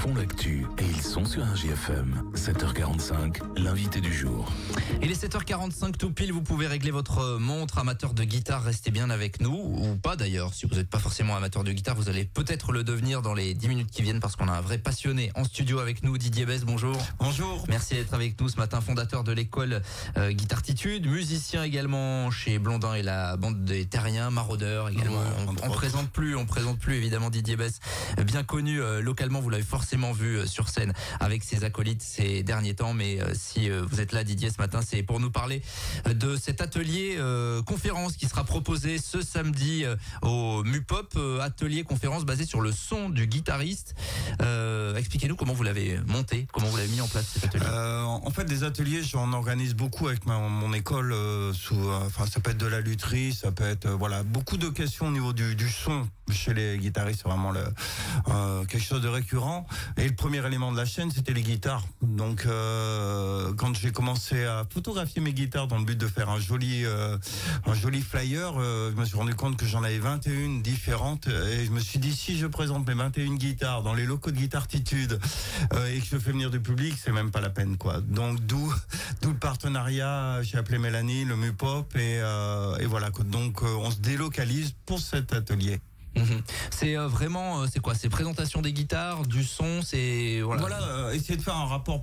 font l'actu et ils sont sur un GFM. 7h45, l'invité du jour. Il est 7h45 tout pile, vous pouvez régler votre montre. Amateur de guitare, restez bien avec nous, ou pas d'ailleurs. Si vous n'êtes pas forcément amateur de guitare, vous allez peut-être le devenir dans les 10 minutes qui viennent parce qu'on a un vrai passionné en studio avec nous. Didier Besse, bonjour. Bonjour. Merci d'être avec nous ce matin, fondateur de l'école Guitartitude, musicien également chez Blondin et la bande des Terriens, Maraudeurs également. On présente plus évidemment Didier Besse, bien connu localement, vous l'avez forcément vu sur scène avec ses acolytes ces derniers temps, mais si vous êtes là Didier ce matin, c'est pour nous parler de cet atelier conférence qui sera proposé ce samedi au MUPOP, atelier conférence basé sur le son du guitariste. Expliquez-nous comment vous l'avez monté, comment vous l'avez mis en place cet atelier. En fait, des ateliers, j'en organise beaucoup avec mon école. Ça peut être de la lutherie, ça peut être beaucoup de questions au niveau du son chez les guitaristes, c'est vraiment quelque chose de récurrent. Et le premier élément de la chaîne, c'était les guitares. Donc, quand j'ai commencé à photographier mes guitares dans le but de faire un joli flyer, je me suis rendu compte que j'en avais 21 différentes. Et je me suis dit, si je présente mes 21 guitares dans les locaux de Guitartitude et que je fais venir du public, c'est même pas la peine, quoi. Donc, d'où le partenariat. J'ai appelé Mélanie, le MUPOP, et voilà, quoi. Donc, on se délocalise pour cet atelier. C'est vraiment, c'est quoi? C'est présentation des guitares, du son, c'est essayer de faire un rapport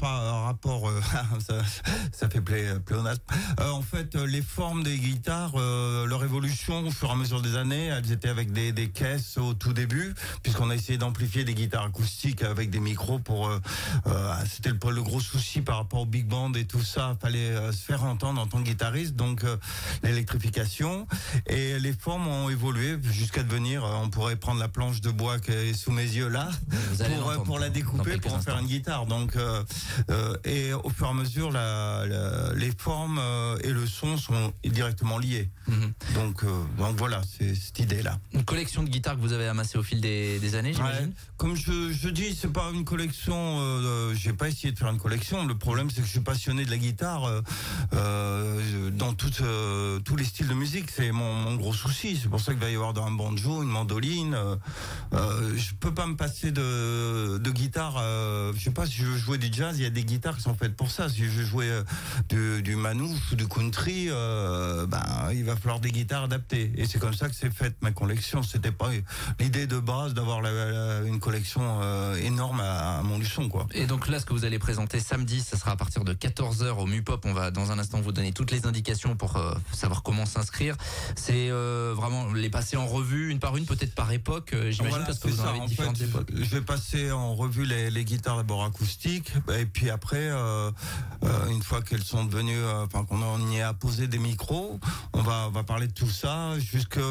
ça fait pléonasme. En fait, les formes des guitares, leur évolution au fur et à mesure des années, elles étaient avec des caisses au tout début, puisqu'on a essayé d'amplifier des guitares acoustiques avec des micros pour. C'était le gros souci par rapport au big band et tout ça. Fallait se faire entendre en tant que guitariste, donc l'électrification et les formes ont évolué jusqu'à devenir. On pourrait prendre la planche de bois qui est sous mes yeux là pour la découper pour en faire une guitare. Donc et au fur et à mesure les formes et le son sont directement liés. Donc voilà, c'est cette idée là. Une collection de guitares que vous avez amassée au fil des années, j'imagine. Ouais. Comme je dis, c'est pas une collection. J'ai pas essayé de faire une collection. Le problème, c'est que je suis passionné de la guitare dans tous les styles de musique. C'est mon gros souci. C'est pour ça qu'il va y avoir dans un banjo, une mandoline. Je peux pas me passer de guitare. Je sais pas, si je veux jouer du jazz, il y a des guitares qui sont faites pour ça. Si je veux jouer du manouche ou du country, il va falloir des guitares adaptées. Et c'est comme ça que c'est faite ma collection. C'était pas l'idée de base d'avoir une collection énorme à mon luçon, quoi. Et donc là, ce que vous allez présenter samedi, ça sera à partir de 14h au MUPOP. On va dans un instant vous donner toutes les indications pour savoir comment s'inscrire. C'est vraiment les passer en revue une par une, peut-être par époque, j'imagine, parce que vous en avez différentes époques. Je vais passer en revue les guitares d'abord acoustiques, et puis après, une fois qu'elles sont devenues, qu'on y a posé des micros, on va parler de tout ça jusqu'à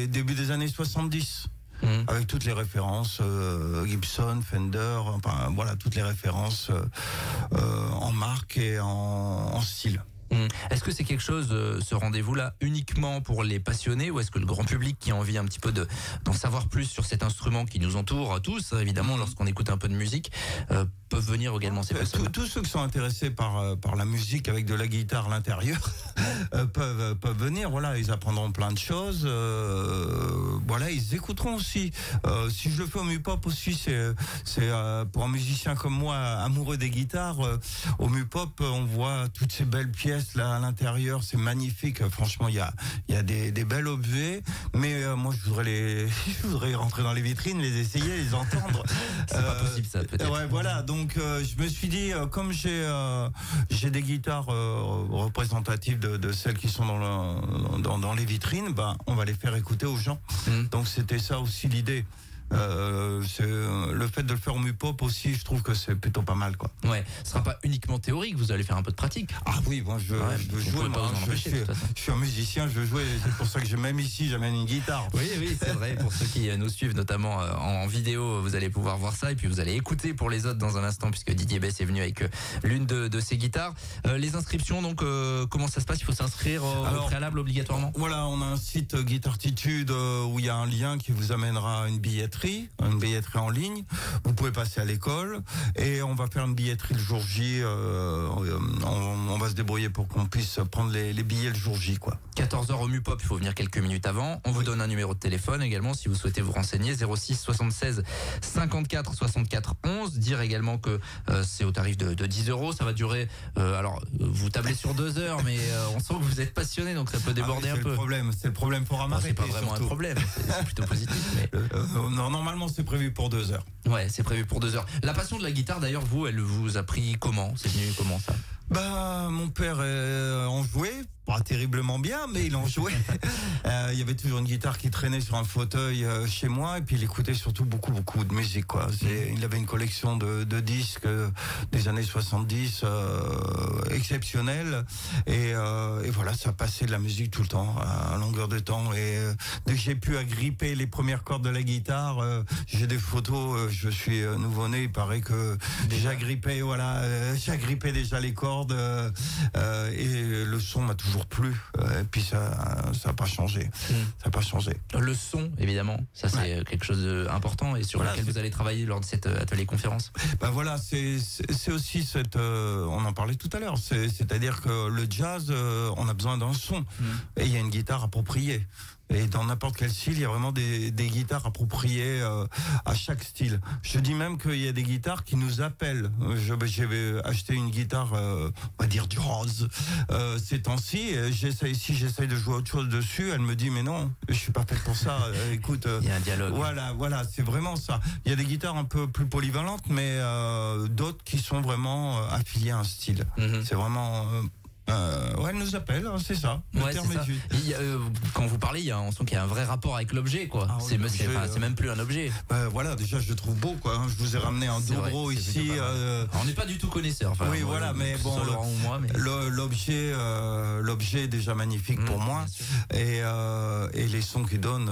début des années 70. Avec toutes les références, Gibson, Fender, toutes les références en marque et en style. Est-ce que c'est quelque chose, ce rendez-vous-là, uniquement pour les passionnés, ou est-ce que le grand public qui a envie un petit peu d'en savoir plus sur cet instrument qui nous entoure tous, évidemment, lorsqu'on écoute un peu de musique, peuvent venir également ces personnes? Tous ceux qui sont intéressés par la musique avec de la guitare à l'intérieur peuvent venir. Voilà, ils apprendront plein de choses. Ils écouteront aussi. Si je le fais au MUPOP aussi, c'est pour un musicien comme moi, amoureux des guitares. Au MUPOP, on voit toutes ces belles pièces là à l'intérieur. C'est magnifique. Franchement, il y a des belles objets. Mais moi, je voudrais rentrer dans les vitrines, les essayer, les entendre. C'est pas possible, ça, peut-être. Ouais, voilà. Donc je me suis dit, comme j'ai des guitares représentatives de celles qui sont dans les vitrines, on va les faire écouter aux gens. Donc c'était ça aussi l'idée. Le fait de le faire au MUPOP aussi, je trouve que c'est plutôt pas mal, quoi. Ouais, ce sera pas uniquement théorique, vous allez faire un peu de pratique. Ah oui, moi je veux jouer, je suis un musicien, je veux jouer, c'est pour ça que même ici j'amène une guitare. Oui, c'est vrai, pour ceux qui nous suivent notamment en vidéo, vous allez pouvoir voir ça, et puis vous allez écouter pour les autres dans un instant, puisque Didier Besse est venu avec l'une de ses guitares. Les inscriptions, donc comment ça se passe? Il faut s'inscrire au préalable obligatoirement? Voilà, on a un site Guitartitude où il y a un lien qui vous amènera à une billetterie billetterie en ligne. Vous pouvez passer à l'école et on va faire une billetterie le jour J. On va se débrouiller pour qu'on puisse prendre les billets le jour J, quoi. 14h au Mupop, il faut venir quelques minutes avant. On vous donne un numéro de téléphone également si vous souhaitez vous renseigner, 06 76 54 64 11. Dire également que c'est au tarif de 10 €. Ça va durer, alors vous tablez sur 2 heures, mais on sent que vous êtes passionné, donc ça peut déborder un peu. C'est le problème pour Amaré. C'est pas vraiment un problème, c'est plutôt positif. Mais... normalement c'est prévu pour 2 heures. Ouais, c'est prévu pour 2 heures. La passion de la guitare d'ailleurs, vous, elle vous a pris comment? C'est venu comment ça? Mon père en jouait, pas terriblement bien, mais il en jouait. Il y avait toujours une guitare qui traînait sur un fauteuil chez moi, et puis il écoutait surtout beaucoup de musique, quoi. Il avait une collection de disques des années 70 exceptionnelle, et voilà, ça passait de la musique tout le temps, à longueur de temps. Et dès que j'ai pu agripper les premières cordes de la guitare, j'ai des photos, je suis nouveau-né, il paraît que j'agrippais déjà les cordes. Et le son m'a toujours plu, et puis ça n'a pas changé. Ça n'a pas changé. Le son, évidemment, ça c'est quelque chose d'important et sur lequel vous allez travailler lors de cet atelier conférence. Voilà, c'est aussi on en parlait tout à l'heure, c'est-à-dire que le jazz, on a besoin d'un son, et il y a une guitare appropriée. Et dans n'importe quel style, il y a vraiment des guitares appropriées à chaque style. Je dis même qu'il y a des guitares qui nous appellent. J'ai acheté une guitare, on va dire du rose, ces temps-ci. Si j'essaye de jouer autre chose dessus, elle me dit mais non, je suis pas faite pour ça. Écoute, il y a un dialogue. Voilà, c'est vraiment ça. Il y a des guitares un peu plus polyvalentes, mais d'autres qui sont vraiment affiliées à un style. C'est vraiment... elle nous appelle, c'est ça. Ouais, c'est ça. Quand vous parlez, on sent qu'il y a un vrai rapport avec l'objet, quoi. C'est même plus un objet. Voilà, déjà je le trouve beau, quoi. Je vous ai ramené un dobro ici. On n'est pas du tout connaisseur. Enfin, oui, voilà, mais bon, Laurent ou moi, mais... l'objet est déjà magnifique pour moi, et les sons qu'il donne,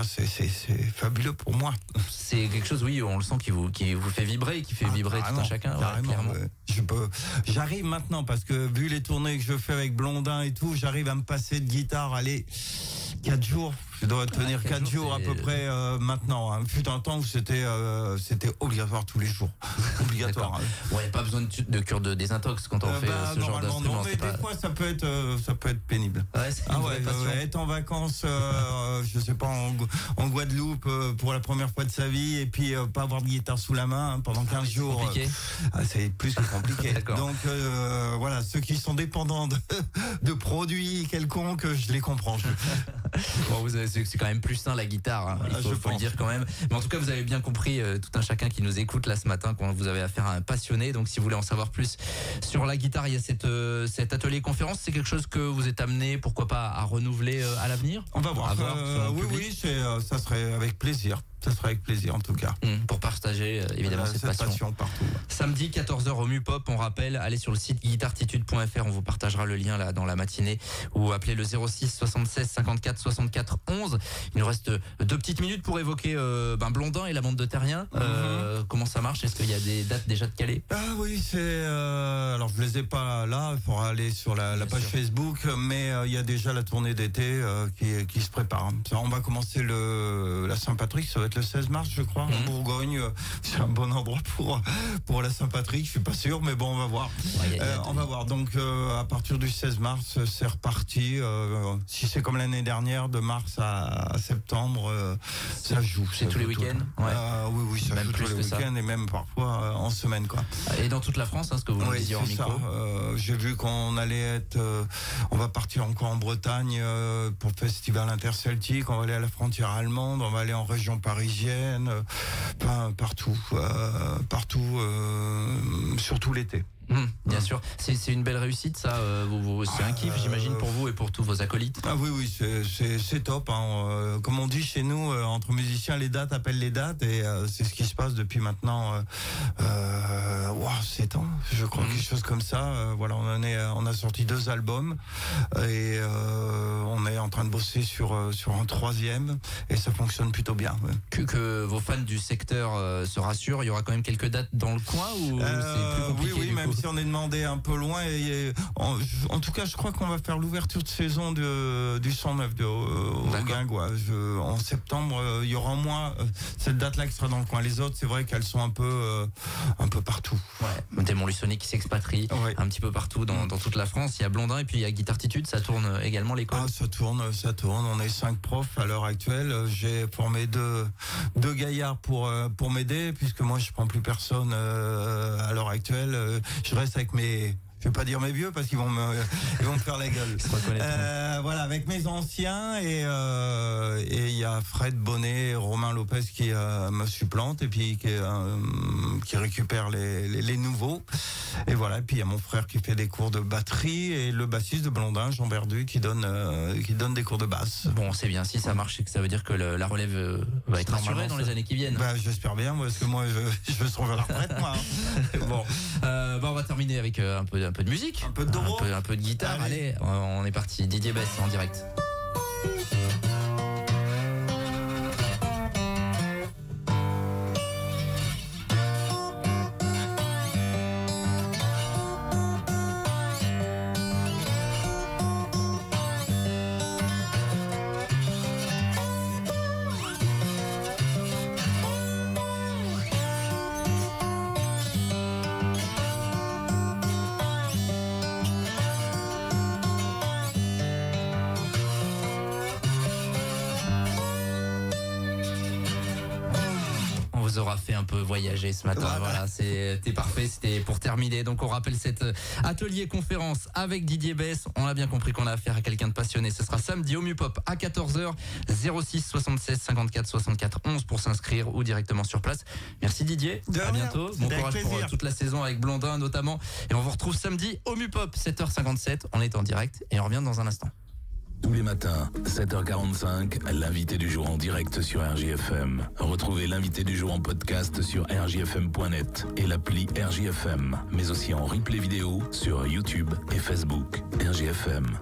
c'est fabuleux pour moi. C'est quelque chose, oui, on le sent qui vous fait vibrer, qui fait vibrer tout un chacun. Carrément. J'arrive maintenant, parce que vu les tournées que je fais avec Blondin et tout, j'arrive à me passer de guitare, allez, 4 jours. Je dois tenir 4 jours à peu près maintenant. Fut un temps où c'était obligatoire tous les jours. Obligatoire. Il n'y a pas besoin de cure de désintox quand on fait ce genre d'instrument. Non, mais des fois ça peut être pénible. Être en vacances, je sais pas, en Guadeloupe pour la première fois de sa vie, et puis pas avoir de guitare sous la main pendant 15 jours. C'est plus que compliqué. Donc voilà, ceux qui sont dépendants de produits quelconques, je les comprends. Bon, c'est quand même plus sain la guitare, il faut le dire quand même. Mais en tout cas, vous avez bien compris, tout un chacun qui nous écoute là ce matin, quand vous avez affaire à un passionné. Donc si vous voulez en savoir plus sur la guitare, il y a cet atelier conférence. C'est quelque chose que vous êtes amené, pourquoi pas, à renouveler à l'avenir? On va voir. Oui, ça serait avec plaisir. Ça serait avec plaisir en tout cas. Pour partager évidemment cette passion partout. Samedi 14h au Mupop, on rappelle, allez sur le site guitartitude.fr, on vous partagera le lien là dans la matinée, ou appelez le 06 76 54 64 11. Il nous reste 2 petites minutes pour évoquer Blondin et la bande de Terrien. Comment ça marche? Est-ce qu'il y a des dates déjà de calées? Oui, alors je les ai pas là, il faudra aller sur la page Facebook, mais il y a déjà la tournée d'été qui se prépare. On va commencer la Saint-Patrick, ça va être le 16 mars, je crois, en Bourgogne. C'est un bon endroit pour la Saint-Patrick, je suis pas sûr, mais bon, on va voir. On va voir. Donc, à partir du 16 mars, c'est reparti. Si c'est comme l'année dernière, de mars à septembre, ça joue. C'est tous les week-ends? Oui, ça joue tous les week-ends, et même parfois en semaine, quoi. Et dans toute la France, ce que vous nous disiez en micro. J'ai vu qu'on allait on va partir encore en Bretagne pour le festival interceltique, on va aller à la frontière allemande, on va aller en région parisienne, partout, surtout l'été. Bien sûr, c'est une belle réussite ça, c'est un kiff j'imagine pour vous et pour tous vos acolytes. Oui, c'est top, comme on dit chez nous, entre musiciens, les dates appellent les dates, et c'est ce qui se passe depuis maintenant 7 ans, je crois, quelque chose comme ça. On a sorti 2 albums, et on est en train de bosser sur un 3e, et ça fonctionne plutôt bien. Que vos fans du secteur se rassurent, il y aura quand même quelques dates dans le coin, ou c'est plus compliqué? Oui, même si on est demandé un peu loin. En tout cas, je crois qu'on va faire l'ouverture de saison du 109 au Guingois. En septembre, il y aura au moins cette date-là qui sera dans le coin. Les autres, c'est vrai qu'elles sont un peu partout. Ouais. Des Montluçonniers qui s'expatrient un petit peu partout dans toute la France. Il y a Blondin et puis il y a Guitartitude. Ça tourne également l'école. Ah, ça tourne. On est 5 profs à l'heure actuelle. J'ai formé deux gaillards pour m'aider, puisque moi je prends plus personne à l'heure actuelle. Je reste avec je vais pas dire mes vieux parce qu'ils vont me faire la gueule. Voilà, avec mes anciens et il y a Fred Bonnet, Romain Lopez qui me supplante et puis qui récupère les nouveaux. Et voilà, et puis il y a mon frère qui fait des cours de batterie et le bassiste de Blondin, Jean Berdu, qui donne des cours de basse. Bon, c'est bien, si ça marche, c'est que ça veut dire que la relève va être assurée dans les années qui viennent. J'espère bien, parce que moi je veux se revoir à la retraite, moi. Bon, on va terminer avec un peu de musique, un peu de Doro, un peu de guitare. Allez, on est parti. Didier Bess en direct. Aura fait un peu voyager ce matin. Voilà, c'était parfait, c'était pour terminer. Donc on rappelle cet atelier conférence avec Didier Bess. On a bien compris qu'on a affaire à quelqu'un de passionné. Ce sera samedi au Mupop à 14h, 06 76 54 64 11 pour s'inscrire ou directement sur place. Merci Didier, à bientôt. Bon courage pour toute la saison avec Blondin notamment. Et on vous retrouve samedi au Mupop, 7h57. On est en direct et on revient dans un instant. Tous les matins, 7h45, l'invité du jour en direct sur RJFM. Retrouvez l'invité du jour en podcast sur rjfm.net et l'appli RJFM, mais aussi en replay vidéo sur YouTube et Facebook. RJFM.